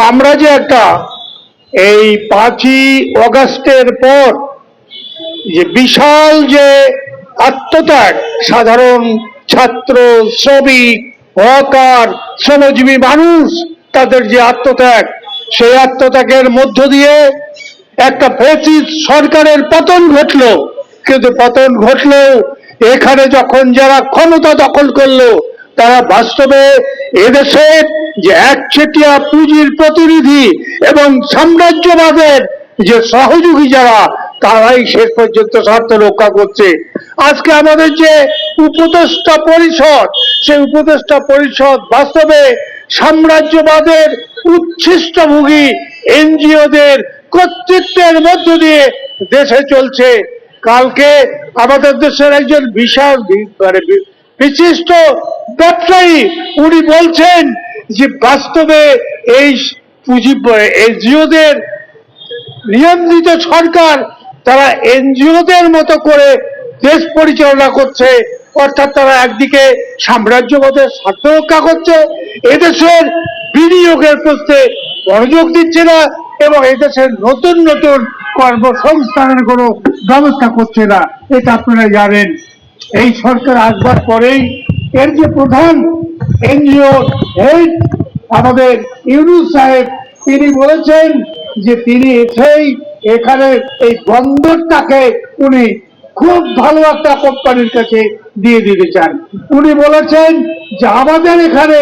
আমরা যে একটা এই 5ই অগাস্টের পর যে বিশাল যে আত্মত্যাগ, সাধারণ ছাত্র, শ্রমিক, হকার, শ্রমজীবী মানুষ, তাদের যে আত্মত্যাগ, সেই আত্মত্যাগের মধ্য দিয়ে একটা ফ্যাসিস্ট সরকারের পতন ঘটলো। কিন্তু পতন ঘটলেও এখানে যখন যারা ক্ষমতা দখল করলো, তারা বাস্তবে এদেশের যে একচেটিয়া পুঁজির প্রতিনিধি এবং সাম্রাজ্যবাদের যে সহযোগী যারা, তারাই শেষ পর্যন্ত স্বার্থ রক্ষা করছে। আজকে আমাদের যে উপদেষ্টা পরিষদ, সেই উপদেষ্টা পরিষদ বাস্তবে সাম্রাজ্যবাদের উচ্ছিষ্টভোগী এনজিওদের কর্তৃত্বের মধ্য দিয়ে দেশে চলছে। কালকে আমাদের দেশের একজন বিশাল বিশিষ্ট ব্যবসায়ী উনি বলছেন যে বাস্তবে এই পুঁজি এনজিওদের নিয়ন্ত্রিত সরকার, তারা এনজিওদের মতো করে দেশ পরিচালনা করছে। অর্থাৎ তারা একদিকে সাম্রাজ্যবাদের স্বার্থ রক্ষা করছে, এদেশের বিনিয়োগের প্রশ্নে মনোযোগ দিচ্ছে না, এবং এদেশের নতুন নতুন কর্মসংস্থানের কোনো ব্যবস্থা করছে না। এটা আপনারা জানেন। এই সরকার আসবার পরেই এর যে প্রধান এনজিও হেড আমাদের ইউনূস সাহেব, তিনি বলেছেন যে তিনি এসেই এখানে এই বন্দরটাকে উনি খুব ভালো একটা কোম্পানির কাছে দিয়ে দিতে চান। উনি বলেছেন যে আমাদের এখানে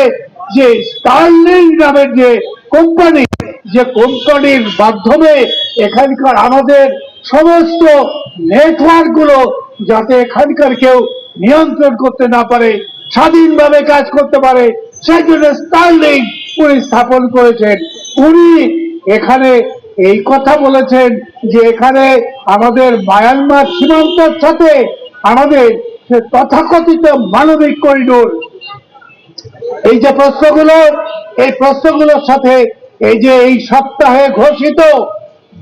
যে স্টারলিংক নামের যে কোম্পানি, যে কোম্পানির মাধ্যমে এখানকার আমাদের সমস্ত নেটওয়ার্ক গুলো যাতে এখানকার কেউ নিয়ন্ত্রণ করতে না পারে, স্বাধীনভাবে কাজ করতে পারে, সেই জন্য স্টারলিংক উনি স্থাপন করেছেন। উনি এখানে এই কথা বলেছেন যে এখানে আমাদের মায়ানমার সীমান্তের সাথে আমাদের তথাকথিত মানবিক করিডোর, এই যে প্রশ্নগুলো, এই প্রশ্নগুলোর সাথে এই যে এই সপ্তাহে ঘোষিত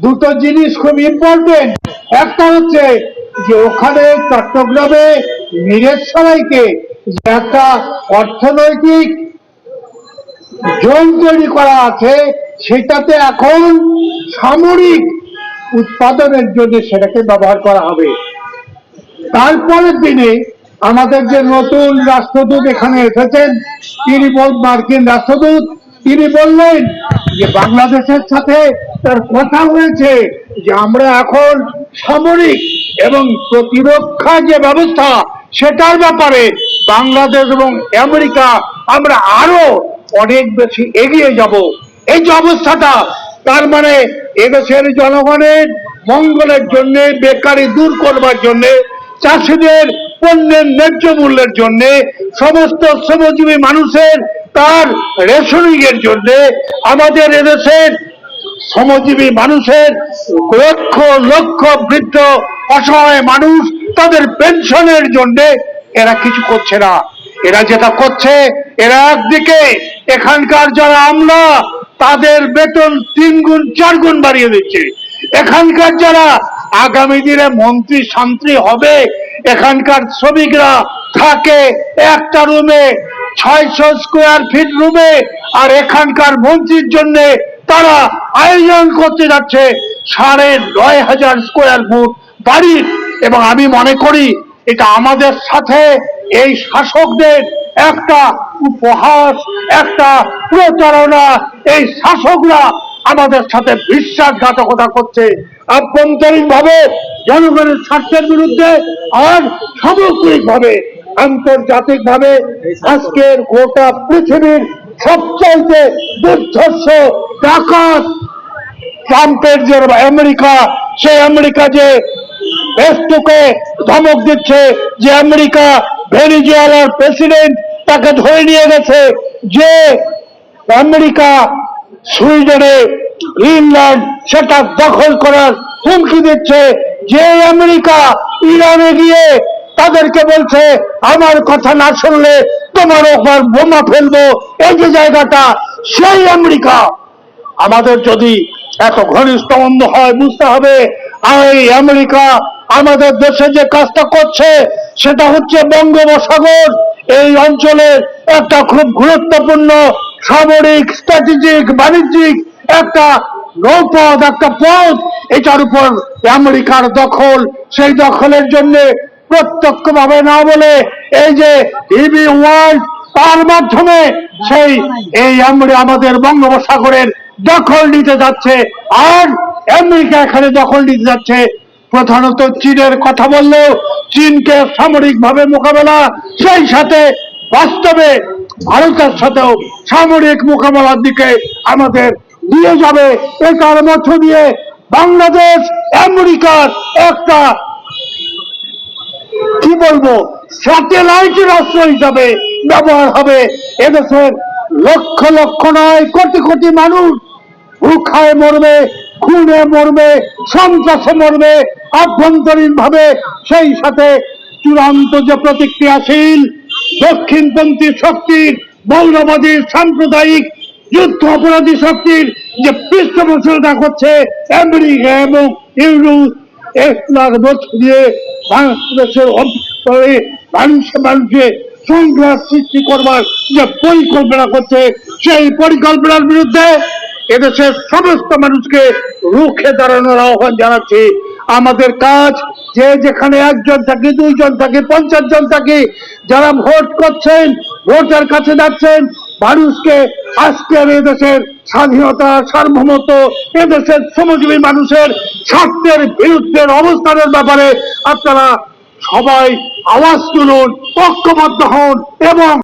দুটো জিনিস খুব ইম্পর্টেন্ট। একটা হচ্ছে যে ওখানে চট্টগ্রামে মিরেরসরাইকে যে একটা অর্থনৈতিক জোন তৈরি করা আছে, সেটাতে এখন সামরিক উৎপাদনের জন্য সেটাকে ব্যবহার করা হবে। তারপরের দিনে আমাদের যে নতুন রাষ্ট্রদূত এখানে এসেছেন, তিনি মার্কিন রাষ্ট্রদূত, তিনি বললেন যে বাংলাদেশের সাথে তার কথা হয়েছে যে আমরা এখন সামরিক এবং প্রতিরক্ষা যে ব্যবস্থা, সেটার ব্যাপারে বাংলাদেশ এবং আমেরিকা আমরা আরো অনেক বেশি এগিয়ে যাব। এই যে অবস্থাটা, তার মানে এদেশের জনগণের মঙ্গলের জন্য, বেকারি দূর করবার জন্য, চাষিদের পণ্যের ন্যায্য মূল্যের জন্য, সমস্ত শ্রমজীবী মানুষের তার রেশনিং এর জন্য, আমাদের এদেশের শ্রমজীবী মানুষের লক্ষ লক্ষ বৃদ্ধ অসহায় মানুষ তাদের পেনশনের জন্য এরা কিছু করছে না। এরা যেটা করছে, এরা একদিকে এখানকার যারা আমলা, তাদের বেতন 3 গুণ 4 গুণ বাড়িয়ে দিচ্ছে। এখানকার যারা আগামী দিনে মন্ত্রী শান্ত্রী হবে, এখানকার শ্রমিকরা থাকে একটা রুমে, 600 স্কোয়ার ফিট রুমে, আর এখানকার মন্ত্রীর জন্য তারা আয়োজন করতে যাচ্ছে 9,500 স্কোয়ার ফুট বাড়ির। এবং আমি মনে করি এটা আমাদের সাথে এই শাসকদের একটা উপহাস, একটা প্রতারণা। এই শাসকরা আমাদের সাথে বিশ্বাসঘাতকতা করছে, আভ্যন্তরীণ ভাবে জনগণের স্বার্থের বিরুদ্ধে, আর সামগ্রিক ভাবে আন্তর্জাতিক ভাবে আজকের গোটা পৃথিবীর সবচাইতে দুর্ধর্ষ ডাকাত ট্রাম্পের যে আমেরিকা, সেই আমেরিকা যে দেশটুকে ধমক দিচ্ছে, যে আমেরিকা ভেনেজুয়েলার প্রেসিডেন্ট তাকে ধরে নিয়ে গেছে, যে আমেরিকা সুইডেনে গ্রিনল্যান্ড সেটা দখল করার হুমকি দিচ্ছে, যে আমেরিকা ইরানে গিয়ে তাদেরকে বলছে আমার কথা না শুনলে তোমার উপর বোমা ফেলবো, এই যে জায়গাটা, সেই আমেরিকা আমাদের যদি এত ঘনিষ্ঠ বন্ধু হয়, বুঝতে হবে এই আমেরিকা আমাদের দেশে যে কাজটা করছে সেটা হচ্ছে বঙ্গোপসাগর এই অঞ্চলের একটা খুব গুরুত্বপূর্ণ সামরিক, স্ট্র্যাটেজিক, বাণিজ্যিক একটা নৌপথ, একটা পথ, এটার উপর আমেরিকার দখল। সেই দখলের জন্য প্রত্যক্ষভাবে না বলে এই যে ডিবি ওয়ার্ল্ড, তার মাধ্যমে সেই আমাদের বঙ্গোপসাগরের দখল নিতে যাচ্ছে। আর আমেরিকা এখানে দখল নিতে যাচ্ছে। প্রধানত চীনের কথা বললেও চীনকে সামরিকভাবে মোকাবেলা, সেই সাথে বাস্তবে ভারতের সাথেও সামরিক মোকাবেলার দিকে আমাদের নিয়ে যাবে। এটার মধ্য দিয়ে বাংলাদেশ আমেরিকার একটা কি বলবো স্যাটেলাইট রাষ্ট্র হিসাবে ব্যবহার হবে। এদেশের লক্ষ লক্ষ নয় কোটি কোটি মানুষ ভুখায় মরবে, খুনে মরবে, সন্ত্রাসে মরবে আভ্যন্তরীণ ভাবে। সেই সাথে চূড়ান্ত যে প্রতিক্রিয়াশীল দক্ষিণপন্থী শক্তির, মৌলবাদী সাম্প্রদায়িক যুদ্ধ অপরাধী শক্তির যে পৃষ্ঠপোষকতা করছে আমেরিকা এবং ইউরোপ, 1 লাখ বছর দিয়ে বাংলাদেশের অভ্যন্তরে মানুষে সংঘাত সৃষ্টি করবার যে পরিকল্পনা করছে, সেই পরিকল্পনার বিরুদ্ধে এদেশের সমস্ত মানুষকে রুখে দাঁড়ানোর আহ্বান জানাচ্ছি। আমাদের কাজ, যে যেখানে 1 জন থাকি, 2 জন থাকি, 50 জন থাকি, যারা ভোট করছেন, ভোটের কাছে যাচ্ছেন, মানুষকে আজকের এদেশের স্বাধীনতা, সার্বভৌমত্ব, এদেশের শ্রমজীবী মানুষের স্বার্থের বিরুদ্ধে অবস্থানের ব্যাপারে আপনারা সবাই আওয়াজ তুলুন, ঐক্যবদ্ধ হন এবং